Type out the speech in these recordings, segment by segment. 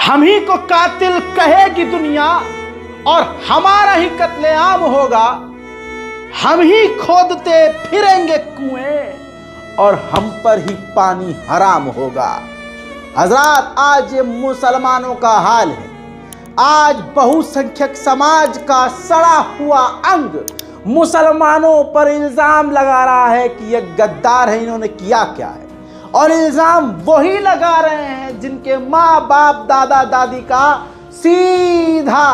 हम ही को कातिल कहेगी दुनिया और हमारा ही कत्लेआम होगा। हम ही खोदते फिरेंगे कुएं और हम पर ही पानी हराम होगा। हजरात, आज ये मुसलमानों का हाल है। आज बहुसंख्यक समाज का सड़ा हुआ अंग मुसलमानों पर इल्जाम लगा रहा है कि ये गद्दार है, इन्होंने किया क्या है। और इल्जाम वही लगा रहे हैं जिनके माँ बाप दादा दादी का सीधा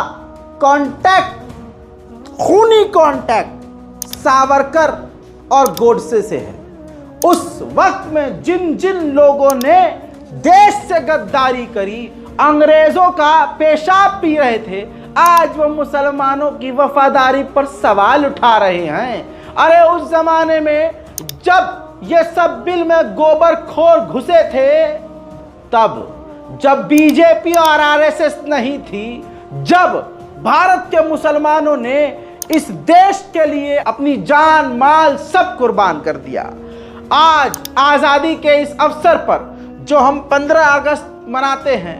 कांटेक्ट, खूनी कांटेक्ट सावरकर और गोडसे से है। उस वक्त में जिन जिन लोगों ने देश से गद्दारी करी, अंग्रेजों का पेशाब पी रहे थे, आज वो मुसलमानों की वफादारी पर सवाल उठा रहे हैं। अरे उस जमाने में जब ये सब बिल में गोबर खोर घुसे थे, तब जब बीजेपी और आरएसएस नहीं थी, जब भारत के मुसलमानों ने इस देश के लिए अपनी जान माल सब कुर्बान कर दिया। आज आजादी के इस अवसर पर जो हम 15 अगस्त मनाते हैं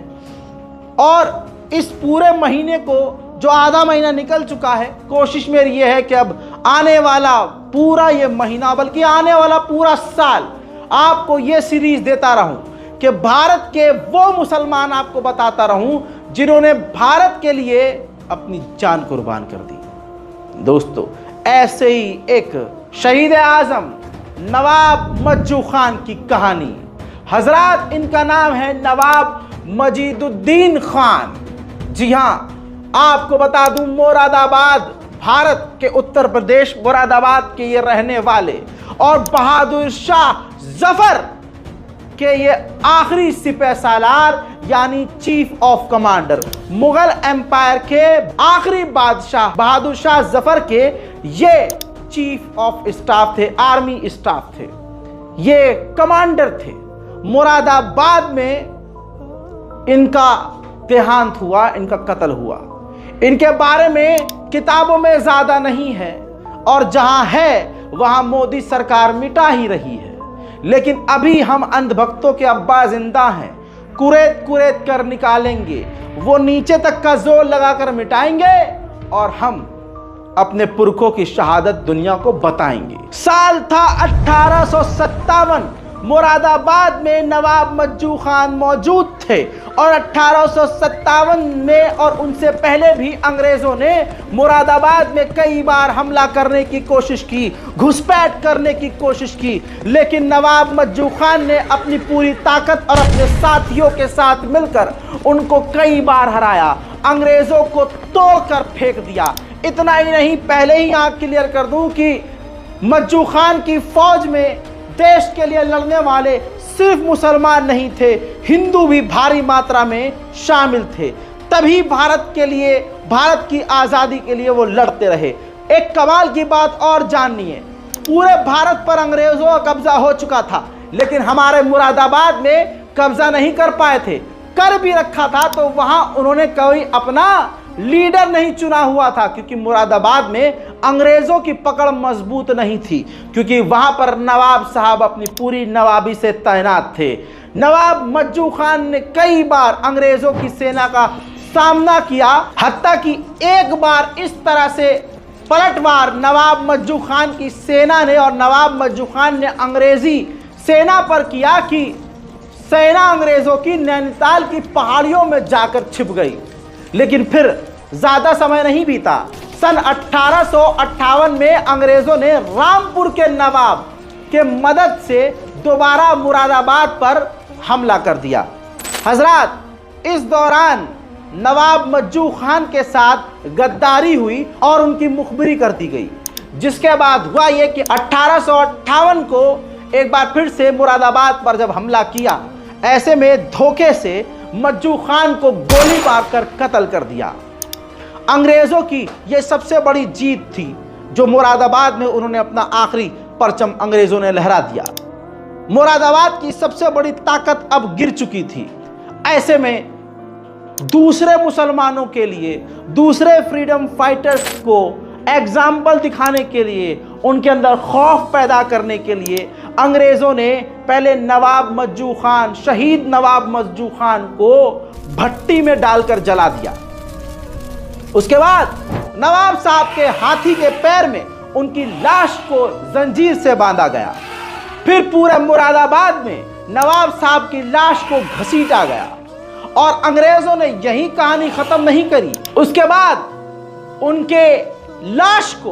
और इस पूरे महीने को जो आधा महीना निकल चुका है, कोशिश मेरी ये है कि अब आने वाला पूरा ये महीना, बल्कि आने वाला पूरा साल आपको ये सीरीज देता रहूं कि भारत के वो मुसलमान आपको बताता रहूं जिन्होंने भारत के लिए अपनी जान कुर्बान कर दी। दोस्तों, ऐसे ही एक शहीद आजम नवाब मज्जू खान की कहानी। हजरात, इनका नाम है नवाब मजीदुद्दीन खान। जी हाँ, आपको बता दूं, मुरादाबाद, भारत के उत्तर प्रदेश मुरादाबाद के ये रहने वाले और बहादुर शाह जफर के ये आखिरी सिपह सालार यानी chief of commander, Mughal empire के आखिरी बादशाह बहादुर शाह जफर के ये चीफ ऑफ स्टाफ थे, आर्मी स्टाफ थे, ये कमांडर थे। मुरादाबाद में इनका देहांत हुआ, इनका कत्ल हुआ। इनके बारे में किताबों में ज्यादा नहीं है और जहां है वहां मोदी सरकार मिटा ही रही है। लेकिन अभी हम अंधभक्तों के अब्बा जिंदा हैं, कुरेद कुरेद कर निकालेंगे, वो नीचे तक का जोर लगाकर मिटाएंगे और हम अपने पुरखों की शहादत दुनिया को बताएंगे। साल था 1857। मुरादाबाद में नवाब मज्जू खान मौजूद थे और 1857 में और उनसे पहले भी अंग्रेजों ने मुरादाबाद में कई बार हमला करने की कोशिश की, घुसपैठ करने की कोशिश की, लेकिन नवाब मज्जू खान ने अपनी पूरी ताकत और अपने साथियों के साथ मिलकर उनको कई बार हराया, अंग्रेजों को तोड़कर फेंक दिया। इतना ही नहीं, पहले ही आंख क्लियर कर दूं कि मज्जू खान की फौज में देश के लिए लड़ने वाले सिर्फ मुसलमान नहीं थे, हिंदू भी भारी मात्रा में शामिल थे। तभी भारत के लिए, भारत की आज़ादी के लिए वो लड़ते रहे। एक कमाल की बात और जाननी है, पूरे भारत पर अंग्रेजों का कब्जा हो चुका था, लेकिन हमारे मुरादाबाद में कब्जा नहीं कर पाए थे। कर भी रखा था तो वहां उन्होंने कोई अपना लीडर नहीं चुना हुआ था, क्योंकि मुरादाबाद में अंग्रेजों की पकड़ मजबूत नहीं थी, क्योंकि वहां पर नवाब साहब अपनी पूरी नवाबी से तैनात थे। नवाब मज्जू खान ने कई बार अंग्रेजों की सेना का सामना किया, हत्ता कि एक बार इस तरह से पलटवार नवाब मज्जू खान की सेना ने और नवाब मज्जू खान ने अंग्रेजी सेना पर किया कि सेना अंग्रेजों की नैनीताल की पहाड़ियों में जाकर छिप गई। लेकिन फिर ज्यादा समय नहीं बीता, सन 1858 में अंग्रेजों ने रामपुर के नवाब के मदद से दोबारा मुरादाबाद पर हमला कर दिया। हजरात, इस दौरान नवाब मज्जू खान के साथ गद्दारी हुई और उनकी मुखबिरी कर दी गई, जिसके बाद हुआ यह कि 1858 को एक बार फिर से मुरादाबाद पर जब हमला किया, ऐसे में धोखे से मज्जू खान को गोली मारकर कत्ल कर दिया। अंग्रेजों की यह सबसे बड़ी जीत थी, जो मुरादाबाद में उन्होंने अपना आखिरी परचम अंग्रेजों ने लहरा दिया। मुरादाबाद की सबसे बड़ी ताकत अब गिर चुकी थी। ऐसे में दूसरे मुसलमानों के लिए, दूसरे फ्रीडम फाइटर्स को एग्जाम्पल दिखाने के लिए उनके अंदर खौफ पैदा करने के लिए अंग्रेजों ने पहले नवाब मज्जू खान, शहीद नवाब मज्जू खान को भट्टी में डालकर जला दिया। उसके बाद नवाब साहब के हाथी के पैर में उनकी लाश को जंजीर से बांधा गया। फिर पूरे मुरादाबाद में नवाब साहब की लाश को घसीटा गया और अंग्रेजों ने यही कहानी खत्म नहीं करी। उसके बाद उनके लाश को,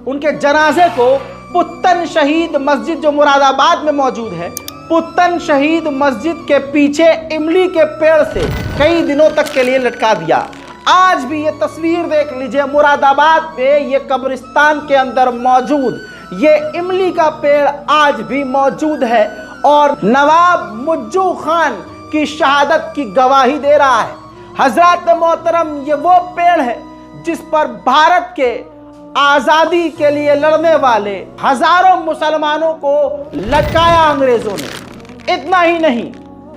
उनके जनाजे को पुत्तन शहीद मस्जिद जो मुरादाबाद में मौजूद है, पुत्तन शहीद मस्जिद के पीछे इमली के पेड़ से कई दिनों तक के लिए लटका दिया। आज भी ये तस्वीर देख लीजिए, मुरादाबाद में ये कब्रिस्तान के अंदर मौजूद ये इमली का पेड़ आज भी मौजूद है और नवाब मज्जू खान की शहादत की गवाही दे रहा है। हजरत मोहतरम, ये वो पेड़ है जिस पर भारत के आजादी के लिए लड़ने वाले हजारों मुसलमानों को लटकाया अंग्रेजों ने। इतना ही नहीं,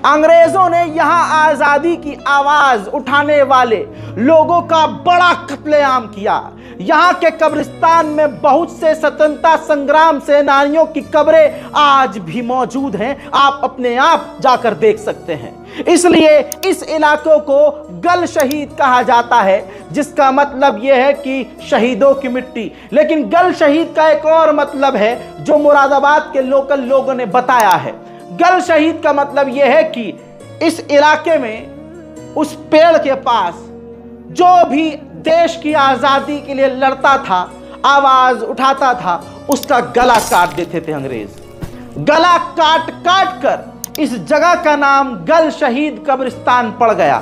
अंग्रेजों ने यहां आजादी की आवाज उठाने वाले लोगों का बड़ा कत्लेआम किया। यहां के कब्रिस्तान में बहुत से स्वतंत्रता संग्राम सेनानियों की कब्रें आज भी मौजूद हैं, आप अपने आप जाकर देख सकते हैं। इसलिए इस इलाकों को गल शहीद कहा जाता है, जिसका मतलब यह है कि शहीदों की मिट्टी। लेकिन गल शहीद का एक और मतलब है जो मुरादाबाद के लोकल लोगों ने बताया है। गल शहीद का मतलब यह है कि इस इलाके में उस पेड़ के पास जो भी देश की आजादी के लिए लड़ता था, आवाज उठाता था, उसका गला काट देते थे अंग्रेज। गला काट काट कर इस जगह का नाम गल शहीद कब्रिस्तान पड़ गया।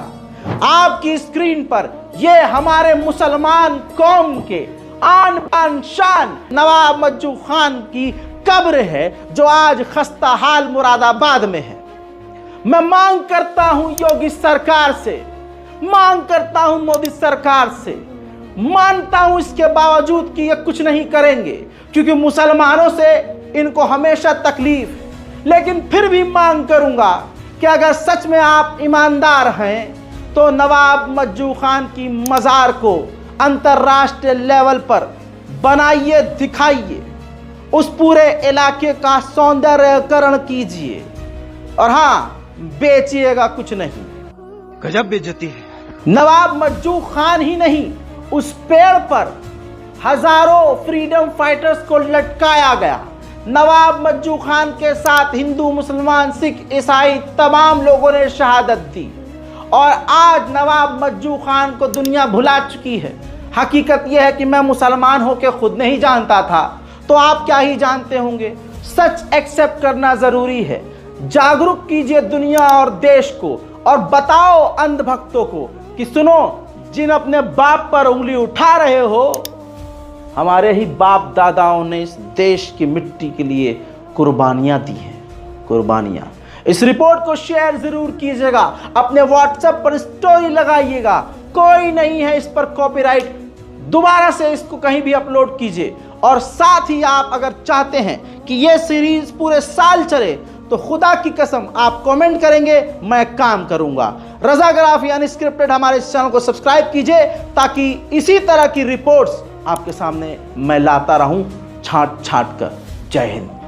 आपकी स्क्रीन पर यह हमारे मुसलमान कौम के आन बान शान नवाब मज्जू खान की कब्र है जो आज खस्ता हाल मुरादाबाद में है। मैं मांग करता हूं योगी सरकार से, मांग करता हूं मोदी सरकार से, मानता हूं इसके बावजूद कि ये कुछ नहीं करेंगे क्योंकि मुसलमानों से इनको हमेशा तकलीफ, लेकिन फिर भी मांग करूंगा कि अगर सच में आप ईमानदार हैं तो नवाब मज्जू खान की मज़ार को अंतर्राष्ट्रीय लेवल पर बनाइए, दिखाइए, उस पूरे इलाके का सौंदर्यकरण कीजिए और हाँ, बेचिएगा कुछ नहीं। गजब बेइज्जती है। नवाब मज्जू खान ही नहीं, उस पेड़ पर हजारों फ्रीडम फाइटर्स को लटकाया गया। नवाब मज्जू खान के साथ हिंदू, मुसलमान, सिख, ईसाई तमाम लोगों ने शहादत दी और आज नवाब मज्जू खान को दुनिया भुला चुकी है। हकीकत यह है कि मैं मुसलमान होकर खुद नहीं जानता था, तो आप क्या ही जानते होंगे। सच एक्सेप्ट करना जरूरी है। जागरूक कीजिए दुनिया और देश को और बताओ अंधभक्तों को कि सुनो, जिन अपने बाप पर उंगली उठा रहे हो, हमारे ही बाप दादाओं ने इस देश की मिट्टी के लिए कुर्बानियां दी हैं, कुर्बानियां। इस रिपोर्ट को शेयर जरूर कीजिएगा, अपने व्हाट्सएप पर स्टोरी लगाइएगा, कोई नहीं है इस पर कॉपीराइट, दोबारा से इसको कहीं भी अपलोड कीजिए। और साथ ही आप अगर चाहते हैं कि ये सीरीज पूरे साल चले तो खुदा की कसम आप कमेंट करेंगे, मैं काम करूंगा। रज़ाग्राफी अनस्क्रिप्टेड हमारे इस चैनल को सब्सक्राइब कीजिए ताकि इसी तरह की रिपोर्ट्स आपके सामने मैं लाता रहूं, छांट छांट कर। जय हिंद।